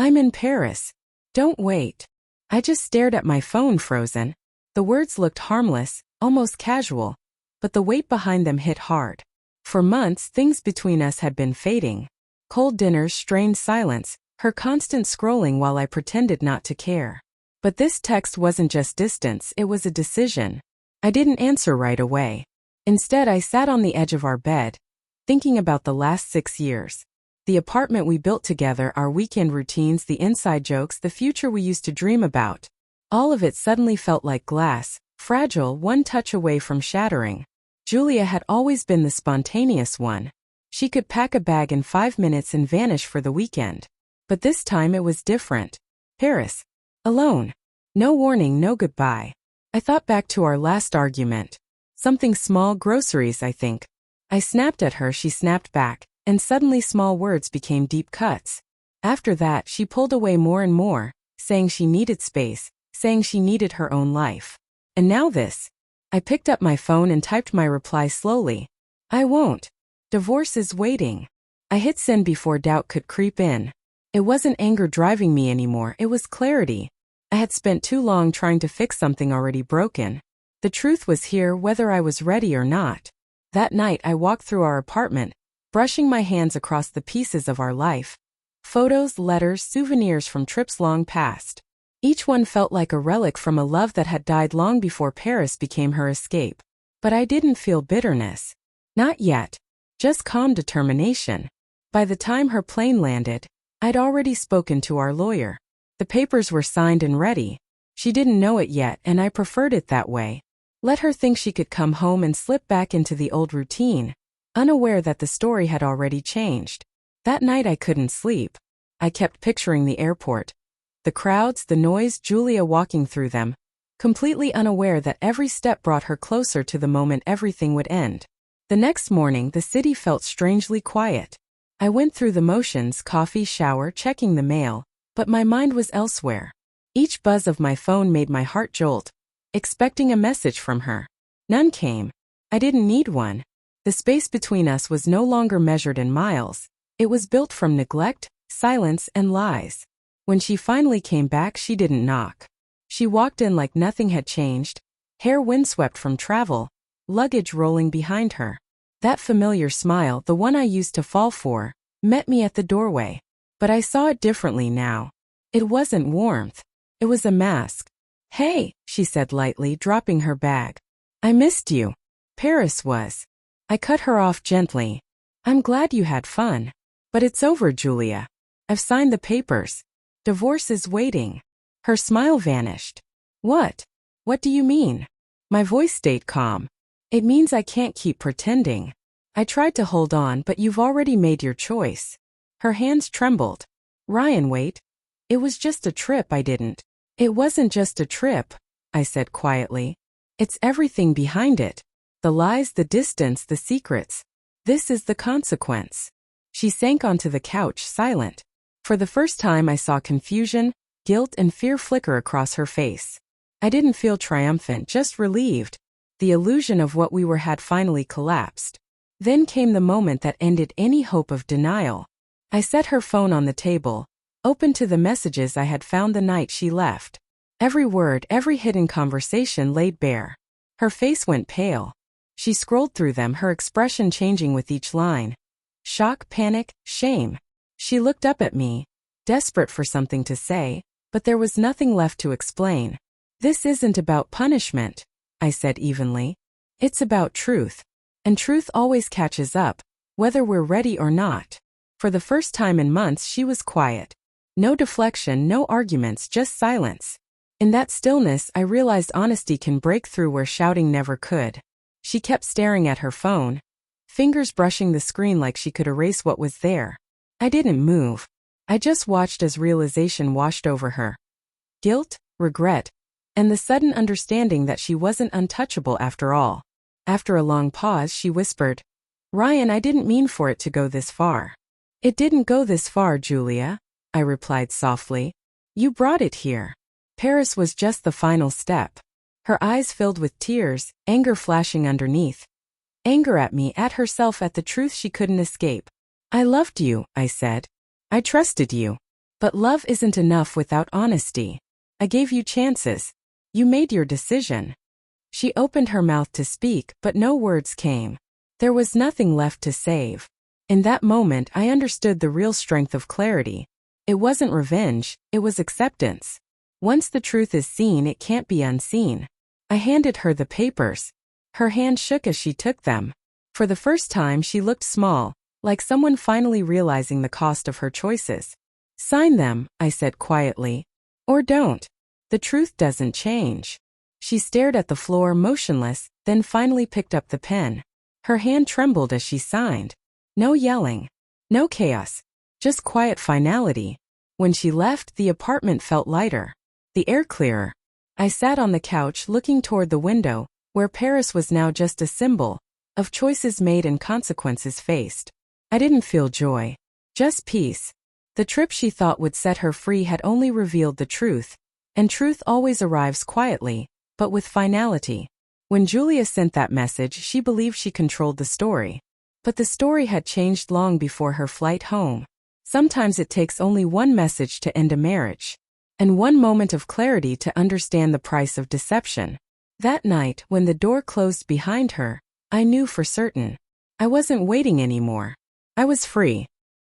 I'm in Paris. Don't wait. I just stared at my phone, frozen. The words looked harmless, almost casual, but the weight behind them hit hard. For months, things between us had been fading. Cold dinners, strained silence, her constant scrolling while I pretended not to care. But this text wasn't just distance, it was a decision. I didn't answer right away. Instead, I sat on the edge of our bed, thinking about the last 6 years. The apartment we built together, our weekend routines, the inside jokes, the future we used to dream about. All of it suddenly felt like glass, fragile, one touch away from shattering. Julia had always been the spontaneous one. She could pack a bag in 5 minutes and vanish for the weekend. But this time it was different. Paris. Alone. No warning, no goodbye. I thought back to our last argument. Something small, groceries, I think. I snapped at her, she snapped back, and suddenly small words became deep cuts. After that, she pulled away more and more, saying she needed space, saying she needed her own life. And now this. I picked up my phone and typed my reply slowly. I won't. Divorce is waiting. I hit send before doubt could creep in. It wasn't anger driving me anymore, it was clarity. I had spent too long trying to fix something already broken. The truth was here whether I was ready or not. That night I walked through our apartment, brushing my hands across the pieces of our life. Photos, letters, souvenirs from trips long past. Each one felt like a relic from a love that had died long before Paris became her escape. But I didn't feel bitterness. Not yet. Just calm determination. By the time her plane landed, I'd already spoken to our lawyer. The papers were signed and ready. She didn't know it yet, and I preferred it that way. Let her think she could come home and slip back into the old routine, unaware that the story had already changed. That night I couldn't sleep. I kept picturing the airport. The crowds, the noise, Julia walking through them, completely unaware that every step brought her closer to the moment everything would end. The next morning, the city felt strangely quiet. I went through the motions, coffee, shower, checking the mail, but my mind was elsewhere. Each buzz of my phone made my heart jolt, expecting a message from her. None came. I didn't need one. The space between us was no longer measured in miles. It was built from neglect, silence, and lies. When she finally came back, she didn't knock. She walked in like nothing had changed, hair windswept from travel, luggage rolling behind her. That familiar smile, the one I used to fall for, met me at the doorway. But I saw it differently now. It wasn't warmth. It was a mask. Hey, she said lightly, dropping her bag. I missed you. Paris was. I cut her off gently. I'm glad you had fun. But it's over, Julia. I've signed the papers. Divorce is waiting. Her smile vanished. What? What do you mean? My voice stayed calm. It means I can't keep pretending. I tried to hold on, but you've already made your choice. Her hands trembled. Ryan, wait. It was just a trip, I didn't. It wasn't just a trip, I said quietly. It's everything behind it. The lies, the distance, the secrets. This is the consequence. She sank onto the couch, silent. For the first time I saw confusion, guilt, and fear flicker across her face. I didn't feel triumphant, just relieved. The illusion of what we were had finally collapsed. Then came the moment that ended any hope of denial. I set her phone on the table, open to the messages I had found the night she left. Every word, every hidden conversation laid bare. Her face went pale. She scrolled through them, her expression changing with each line. Shock, panic, shame. She looked up at me, desperate for something to say, but there was nothing left to explain. This isn't about punishment, I said evenly. It's about truth. And truth always catches up, whether we're ready or not. For the first time in months, she was quiet. No deflection, no arguments, just silence. In that stillness, I realized honesty can break through where shouting never could. She kept staring at her phone, fingers brushing the screen like she could erase what was there. I didn't move. I just watched as realization washed over her. Guilt, regret, and the sudden understanding that she wasn't untouchable after all. After a long pause, she whispered, Ryan, I didn't mean for it to go this far. It didn't go this far, Julia, I replied softly. You brought it here. Paris was just the final step. Her eyes filled with tears, anger flashing underneath. Anger at me, at herself, at the truth she couldn't escape. I loved you, I said. I trusted you. But love isn't enough without honesty. I gave you chances. You made your decision. She opened her mouth to speak, but no words came. There was nothing left to save. In that moment, I understood the real strength of clarity. It wasn't revenge, it was acceptance. Once the truth is seen, it can't be unseen. I handed her the papers. Her hand shook as she took them. For the first time, she looked small, like someone finally realizing the cost of her choices. Sign them, I said quietly. Or don't. The truth doesn't change. She stared at the floor motionless, then finally picked up the pen. Her hand trembled as she signed. No yelling. No chaos. Just quiet finality. When she left, the apartment felt lighter. The air clearer. I sat on the couch looking toward the window, where Paris was now just a symbol of choices made and consequences faced. I didn't feel joy. Just peace. The trip she thought would set her free had only revealed the truth, and truth always arrives quietly, but with finality. When Julia sent that message, she believed she controlled the story. But the story had changed long before her flight home. Sometimes it takes only one message to end a marriage, and one moment of clarity to understand the price of deception. That night, when the door closed behind her, I knew for certain. I wasn't waiting anymore. I was free.